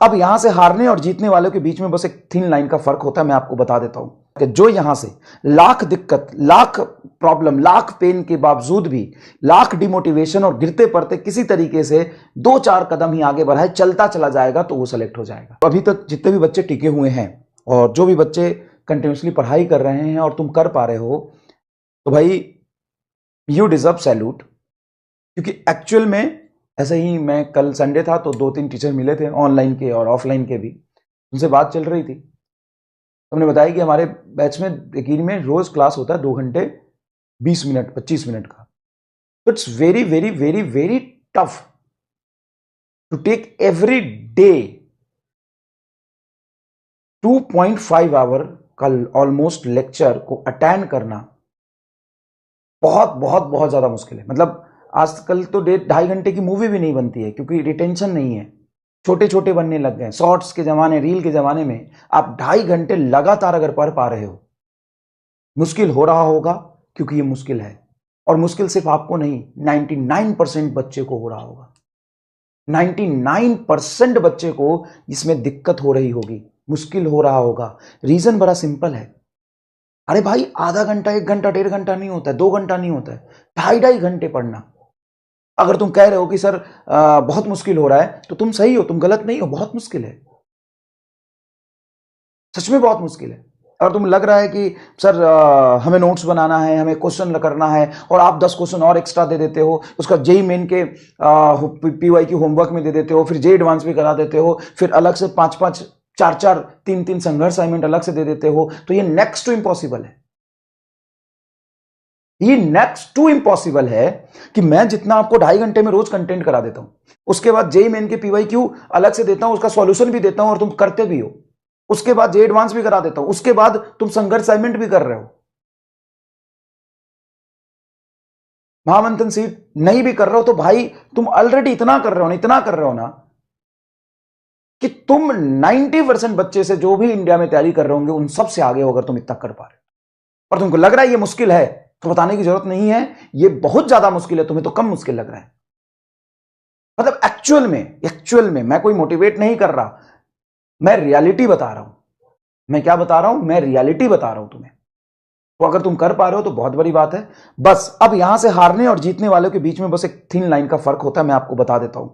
अब यहां से हारने और जीतने वालों के बीच में बस एक थिन लाइन का फर्क होता है। मैं आपको बता देता हूं कि जो यहां से लाख दिक्कत, लाख प्रॉब्लम, लाख पेन के बावजूद भी, लाख डिमोटिवेशन और गिरते पड़ते किसी तरीके से 2-4 कदम ही आगे बढ़ाए चलता चला जाएगा तो वो सेलेक्ट हो जाएगा। अभी तक जितने भी बच्चे टिके हुए हैं और जो भी बच्चे कंटिन्यूसली पढ़ाई कर रहे हैं और तुम कर पा रहे हो, तो भाई यू डिजर्व सैल्यूट। क्योंकि एक्चुअल में ऐसे ही, मैं कल संडे था तो 2-3 टीचर मिले थे, ऑनलाइन के और ऑफलाइन के भी, उनसे बात चल रही थी। हमने बताया कि हमारे बैच में यकीन में रोज क्लास होता है 2 घंटे 20 मिनट 25 मिनट का। तो it's very very very very tough to take every day 2.5 hour का ऑलमोस्ट लेक्चर को अटेंड करना बहुत बहुत बहुत ज्यादा मुश्किल है। मतलब आजकल तो 2.5 घंटे की मूवी भी नहीं बनती है क्योंकि रिटेंशन नहीं है, छोटे छोटे बनने लग गए। शॉर्ट्स के जमाने, रील के जमाने में आप 2.5 घंटे लगातार अगर पढ़ पा रहे हो, मुश्किल हो रहा होगा क्योंकि ये मुश्किल है। और मुश्किल सिर्फ आपको नहीं, 99% बच्चे को हो रहा होगा। 99% बच्चे को इसमें दिक्कत हो रही होगी, मुश्किल हो रहा होगा। रीजन बड़ा सिंपल है। अरे भाई, आधा घंटा, 1 घंटा, 1.5 घंटा नहीं होता है, 2 घंटा नहीं होता है, 2.5 घंटे पढ़ना। अगर तुम कह रहे हो कि सर बहुत मुश्किल हो रहा है, तो तुम सही हो, तुम गलत नहीं हो। बहुत मुश्किल है, सच में बहुत मुश्किल है। अगर तुम लग रहा है कि सर हमें नोट्स बनाना है, हमें क्वेश्चन करना है, और आप 10 क्वेश्चन और एक्स्ट्रा दे देते हो, उसका जेई मेन के पीवाई की होमवर्क में दे देते हो, फिर जे एडवांस भी करा देते हो, फिर अलग से 5-5, 4-4, 3-3 संघर्ष असाइनमेंट अलग से दे देते हो, तो ये नेक्स्ट टू इम्पॉसिबल है। ये नेक्स्ट टू इम्पॉसिबल है कि मैं जितना आपको 2.5 घंटे में रोज कंटेंट करा देता हूं, उसके बाद जेई मेन के पीवाई क्यू अलग से देता हूं, उसका सॉल्यूशन भी देता हूं और तुम करते भी हो, उसके बाद जे एडवांस भी करा देता हूं, उसके बाद तुम संघर्ष असाइनमेंट भी कर रहे हो, महामंथन सीट नहीं भी कर रहे हो, तो भाई तुम ऑलरेडी इतना कर रहे हो ना, इतना कर रहे हो ना कि तुम 90% बच्चे से जो भी इंडिया में तैयारी कर रहे होंगे उन सब से आगे हो अगर तुम इतना कर पा रहे हो। और तुमको लग रहा है ये मुश्किल है, तो बताने की जरूरत नहीं है, ये बहुत ज्यादा मुश्किल है, तुम्हें तो कम मुश्किल लग रहा है। मतलब एक्चुअल में मैं कोई मोटिवेट नहीं कर रहा, मैं रियलिटी बता रहा हूं। मैं क्या बता रहा हूं? मैं रियलिटी बता रहा हूं तुम्हें। तो अगर तुम कर पा रहे हो तो बहुत बड़ी बात है। बस अब यहां से हारने और जीतने वालों के बीच में बस एक थिन लाइन का फर्क होता है। मैं आपको बता देता हूं,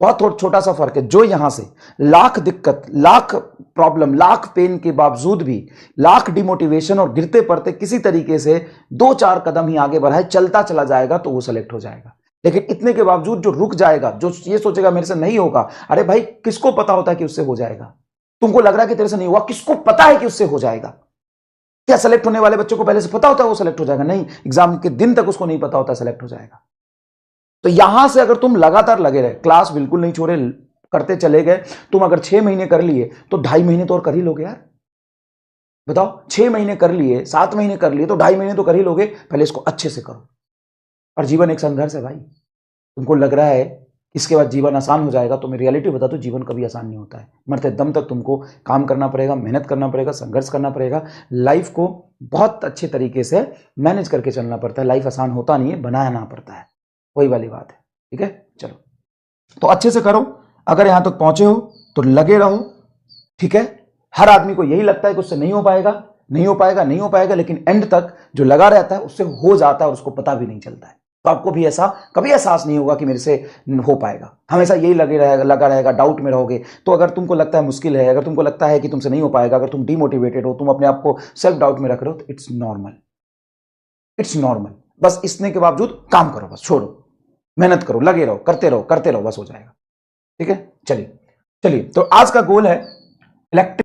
बहुत छोटा सा फर्क है। जो यहां से लाख दिक्कत, लाख प्रॉब्लम, लाख पेन के बावजूद भी, लाख डिमोटिवेशन और गिरते पड़ते किसी तरीके से 2-4 कदम ही आगे बढ़ाए चलता चला जाएगा तो वो सेलेक्ट हो जाएगा। लेकिन इतने के बावजूद जो रुक जाएगा, जो ये सोचेगा मेरे से नहीं होगा, अरे भाई किसको पता होता है कि उससे हो जाएगा? तुमको लग रहा है कि तेरे से नहीं हुआ, किसको पता है कि उससे हो जाएगा? क्या सेलेक्ट होने वाले बच्चों को पहले से पता होता है वो सेलेक्ट हो जाएगा? नहीं, एग्जाम के दिन तक उसको नहीं पता होता सेलेक्ट हो जाएगा। तो यहां से अगर तुम लगातार लगे रहे, क्लास बिल्कुल नहीं छोड़े, करते चले गए, तुम अगर 6 महीने कर लिए तो 2.5 महीने तो और कर ही लोगे यार। बताओ, 6 महीने कर लिए, 7 महीने कर लिए, तो 2.5 महीने तो कर ही लोगे। पहले इसको अच्छे से करो। और जीवन एक संघर्ष है भाई। तुमको लग रहा है इसके बाद जीवन आसान हो जाएगा, तो मैं रियलिटी बता दूं, जीवन कभी आसान नहीं होता है। मरते दम तक तुमको काम करना पड़ेगा, मेहनत करना पड़ेगा, संघर्ष करना पड़ेगा, लाइफ को बहुत अच्छे तरीके से मैनेज करके चलना पड़ता है। लाइफ आसान होता नहीं है, बनाना पड़ता है, वही वाली बात है। ठीक है, चलो तो अच्छे से करो। अगर यहां तक पहुंचे हो तो लगे रहो। ठीक है, हर आदमी को यही लगता है कि उससे नहीं हो पाएगा, नहीं हो पाएगा, नहीं हो पाएगा, लेकिन एंड तक जो लगा रहता है उससे हो जाता है और उसको पता भी नहीं चलता है। तो आपको भी ऐसा कभी एहसास नहीं होगा कि मेरे से हो पाएगा, हमेशा यही लगा रहेगा, डाउट में रहोगे। तो अगर तुमको लगता है मुश्किल है, अगर तुमको लगता है कि तुमसे नहीं हो पाएगा, अगर तुम डिमोटिवेटेड हो, तुम अपने आप को सेल्फ डाउट में रख रहे हो, तो इट्स नॉर्मल, इट्स नॉर्मल। बस इसने के बावजूद काम करो, बस छोड़ो, मेहनत करो, लगे रहो, करते रहो, बस हो जाएगा। ठीक है, चलिए। तो आज का गोल है इलेक्ट्रिक